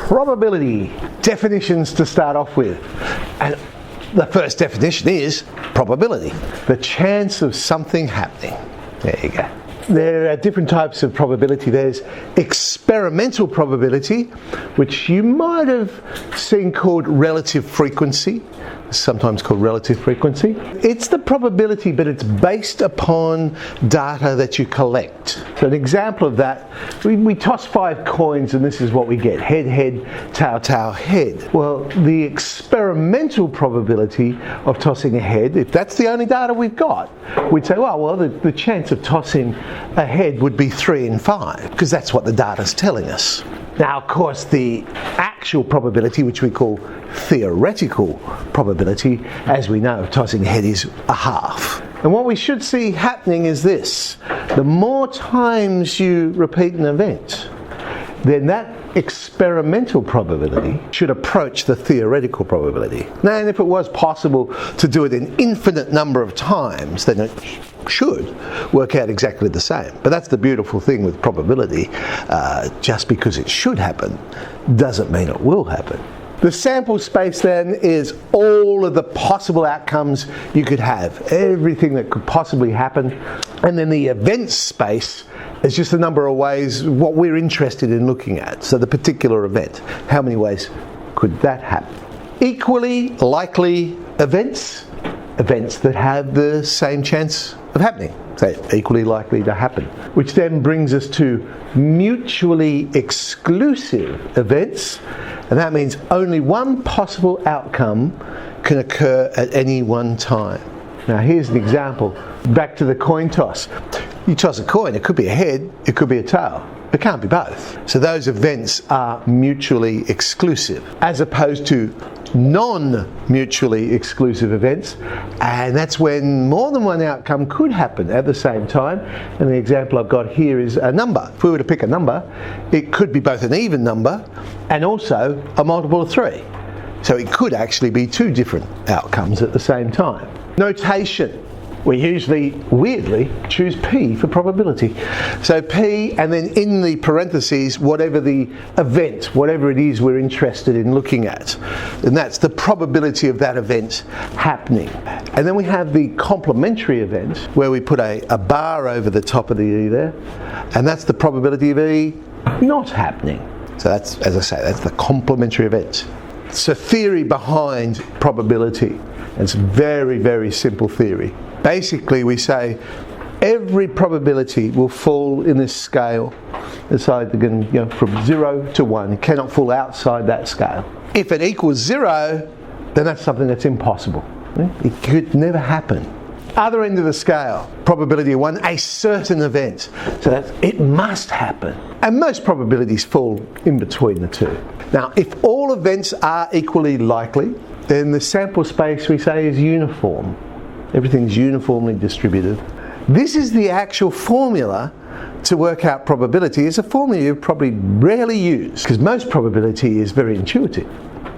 Probability. Definitions to start off with. And the first definition is probability. The chance of something happening. There you go. There are different types of probability. There's experimental probability, which you might have seen called relative frequency. Sometimes called relative frequency. It's the probability, but it's based upon data that you collect. So an example of that, we toss 5 coins and this is what we get. Head, head, tail, tail, head. Well, the experimental probability of tossing a head, if that's the only data we've got, we'd say, well, the chance of tossing a head would be 3 in 5, because that's what the data's telling us. Now, of course, the actual probability, which we call theoretical probability, as we know, tossing a head is a half. And what we should see happening is this. The more times you repeat an event, then that experimental probability should approach the theoretical probability. Now, and if it was possible to do it an infinite number of times, then it should work out exactly the same. But that's the beautiful thing with probability. Just because it should happen doesn't mean it will happen. The sample space then is all of the possible outcomes you could have, everything that could possibly happen. And then the event space is just a number of ways what we're interested in looking at. So the particular event, how many ways could that happen? Equally likely events that have the same chance of happening. So equally likely to happen. Which then brings us to mutually exclusive events. And that means only one possible outcome can occur at any one time. Now here's an example. Back to the coin toss. You toss a coin, it could be a head, it could be a tail. It can't be both. So those events are mutually exclusive, as opposed to non-mutually exclusive events, and that's when more than one outcome could happen at the same time. And the example I've got here is a number. If we were to pick a number, it could be both an even number and also a multiple of 3. So it could actually be 2 different outcomes at the same time. Notation. We usually, weirdly, choose P for probability. So P, and then in the parentheses, whatever the event, whatever it is we're interested in looking at. And that's the probability of that event happening. And then we have the complementary event, where we put a bar over the top of the E there. And that's the probability of E not happening. So that's, as I say, that's the complementary event. It's a theory behind probability. It's a very, very simple theory. Basically, we say every probability will fall in this scale. It's either from 0 to 1. It cannot fall outside that scale. If it equals 0, then that's something that's impossible. It could never happen. Other end of the scale, probability of 1, a certain event. So that it must happen. And most probabilities fall in between the two. Now, if all events are equally likely, then the sample space, we say, is uniform. Everything's uniformly distributed. This is the actual formula to work out probability. It's a formula you probably rarely use, because most probability is very intuitive.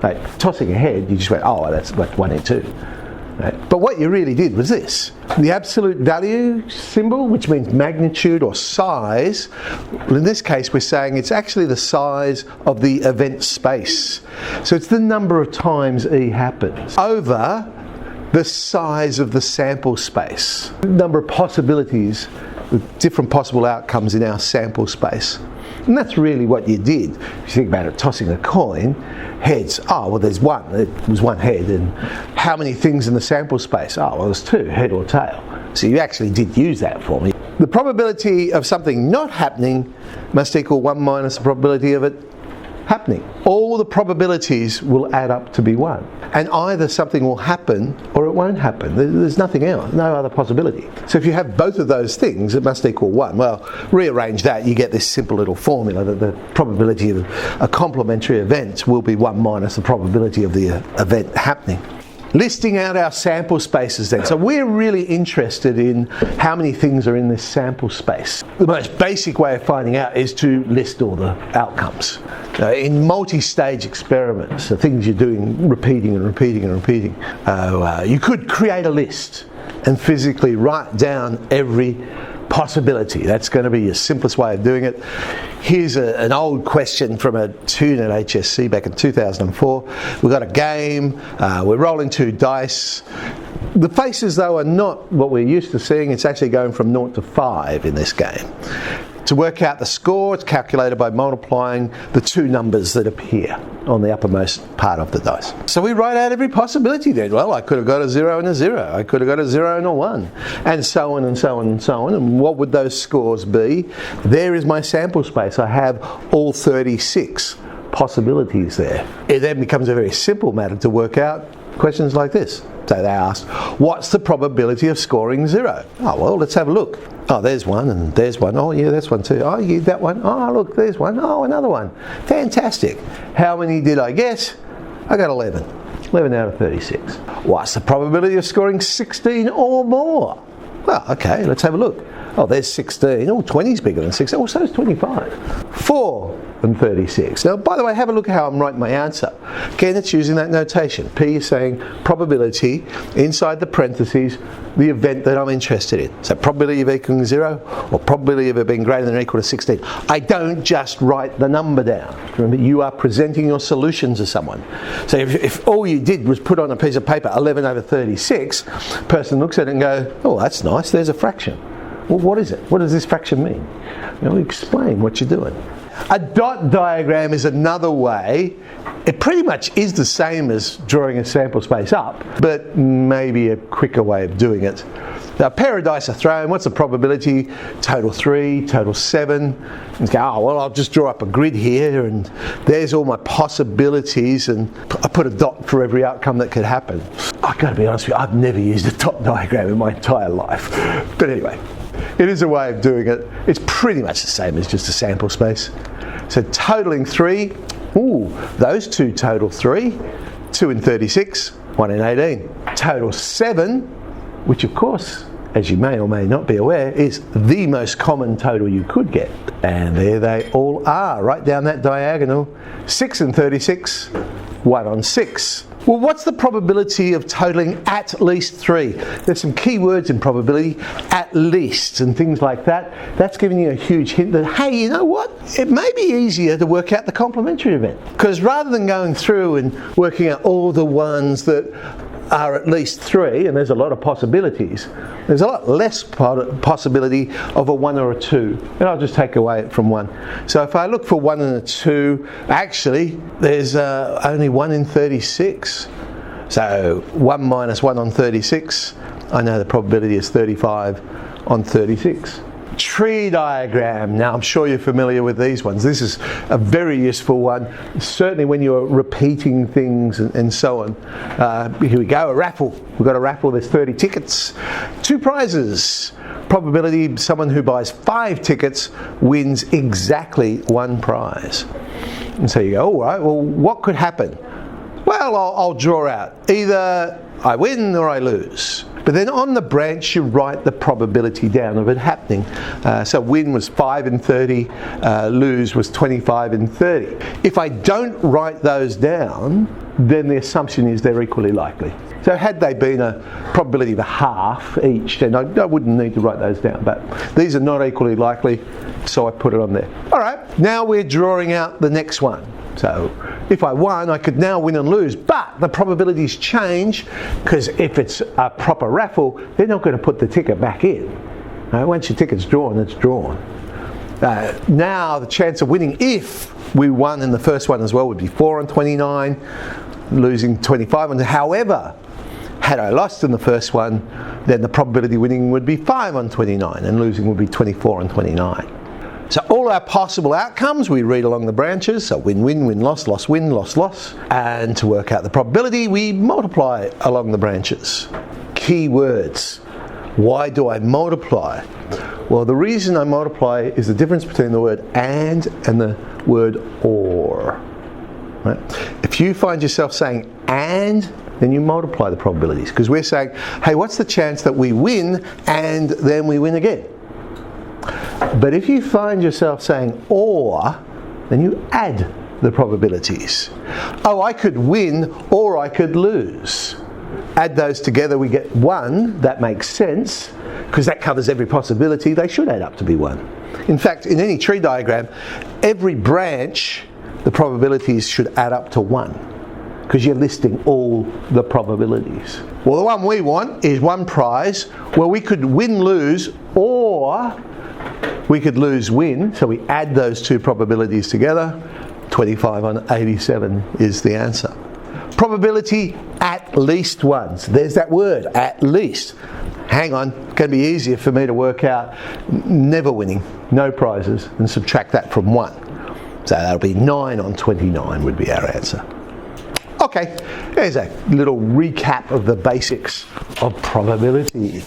Like tossing a head, you just went, oh, that's like 1 in 2. Right? But what you really did was this. The absolute value symbol, which means magnitude or size, well, in this case we're saying it's actually the size of the event space. So it's the number of times E happens over the size of the sample space. The number of possibilities with different possible outcomes in our sample space. And that's really what you did. If you think about it, tossing a coin, heads, oh, well, there's one. It was one head. And how many things in the sample space? Oh, well, there's 2, head or tail. So you actually did use that formula. The probability of something not happening must equal 1 minus the probability of it happening. All the probabilities will add up to be 1. And either something will happen or it won't happen. There's nothing else, no other possibility. So if you have both of those things, it must equal 1. Well, rearrange that, you get this simple little formula that the probability of a complementary event will be 1 minus the probability of the event happening. Listing out our sample spaces then. So we're really interested in how many things are in this sample space. The most basic way of finding out is to list all the outcomes. In multi-stage experiments, the things you're doing repeating and repeating and repeating, you could create a list and physically write down every possibility. That's going to be your simplest way of doing it. Here's an old question from a tune at HSC back in 2004. We've got a game, we're rolling 2 dice. The faces, though, are not what we're used to seeing. It's actually going from 0 to 5 in this game. To work out the score, it's calculated by multiplying the 2 numbers that appear on the uppermost part of the dice. So we write out every possibility then. Well, I could have got a 0 and a 0. I could have got a 0 and a 1. And so on and so on and so on. And what would those scores be? There is my sample space. I have all 36 possibilities there. It then becomes a very simple matter to work out questions like this. So they asked, what's the probability of scoring 0? Oh, well, let's have a look. Oh, there's one, and there's one. Oh, yeah, that's one too. Oh, yeah, that one. Oh, look, there's one. Oh, another one. Fantastic. How many did I get? I got 11. 11 out of 36. What's the probability of scoring 16 or more? Well, okay, let's have a look. Oh, there's 16. Oh, 20 is bigger than 16. Oh, so is 25. 4 and 36. Now, by the way, have a look at how I'm writing my answer. Again, it's using that notation. P is saying probability, inside the parentheses, the event that I'm interested in. So probability of equaling 0 or probability of it being greater than or equal to 16. I don't just write the number down. Remember, you are presenting your solutions to someone. So if all you did was put on a piece of paper 11 over 36, the person looks at it and goes, oh, that's nice, there's a fraction. Well, what is it? What does this fraction mean? You know, explain what you're doing. A dot diagram is another way. It pretty much is the same as drawing a sample space up, but maybe a quicker way of doing it. Now, a pair of dice are thrown. What's the probability? Total 3, total 7. And go, oh, well, I'll just draw up a grid here, and there's all my possibilities, and I put a dot for every outcome that could happen. I've got to be honest with you, I've never used a dot diagram in my entire life. But anyway, it is a way of doing it. It's pretty much the same as just a sample space. So totaling 3, those 2 total 3, 2 in 36, 1 in 18. Total 7, which of course, as you may or may not be aware, is the most common total you could get. And there they all are, right down that diagonal. 6 in 36, 1 on 6. Well, what's the probability of totaling at least 3? There's some key words in probability, at least, and things like that. That's giving you a huge hint that, hey, you know what? It may be easier to work out the complementary event. Because rather than going through and working out all the ones that are at least 3, and there's a lot of possibilities, there's a lot less possibility of a 1 or a 2, and I'll just take away it from 1. So if I look for 1 and a 2, actually there's only 1 in 36. So 1 minus 1 on 36, I know the probability is 35 on 36. Tree diagram. Now I'm sure you're familiar with these ones. This is a very useful one, certainly when you're repeating things and so on. Here we go, a raffle. We've got a raffle, there's 30 tickets, 2 prizes. Probability, someone who buys 5 tickets wins exactly 1 prize. And so you go, all right, well, what could happen? Well, I'll draw out. Either I win or I lose. But then on the branch you write the probability down of it happening. So win was 5 in 30, lose was 25 in 30. If I don't write those down, then the assumption is they're equally likely. So had they been a probability of a half each, then I wouldn't need to write those down. But these are not equally likely, so I put it on there. All right, now we're drawing out the next one. So if I won, I could now win and lose, but the probabilities change because if it's a proper raffle, they're not going to put the ticket back in. Once your ticket's drawn, it's drawn. Now the chance of winning, if we won in the first one as well, would be 4 on 29, losing 25 on. However, had I lost in the first one, then the probability winning would be 5 on 29 and losing would be 24 on 29. So all our possible outcomes we read along the branches, so win, win, win, loss, loss, win, loss, loss. And to work out the probability, we multiply along the branches. Key words. Why do I multiply? Well, the reason I multiply is the difference between the word and the word or. Right? If you find yourself saying and, then you multiply the probabilities. Because we're saying, hey, what's the chance that we win and then we win again? But if you find yourself saying or, then you add the probabilities. Oh, I could win or I could lose. Add those together, we get 1, that makes sense. because that covers every possibility, they should add up to be 1. In fact, in any tree diagram, every branch, the probabilities should add up to 1, because you're listing all the probabilities. Well, the one we want is 1 prize where we could win-lose, or we could lose-win, so we add those 2 probabilities together. 25 on 87 is the answer. Probability at least ones. There's that word, at least. Hang on, it's going to be easier for me to work out never winning, no prizes, and subtract that from 1. So that'll be 9 on 29 would be our answer. Okay, there's a little recap of the basics of probability.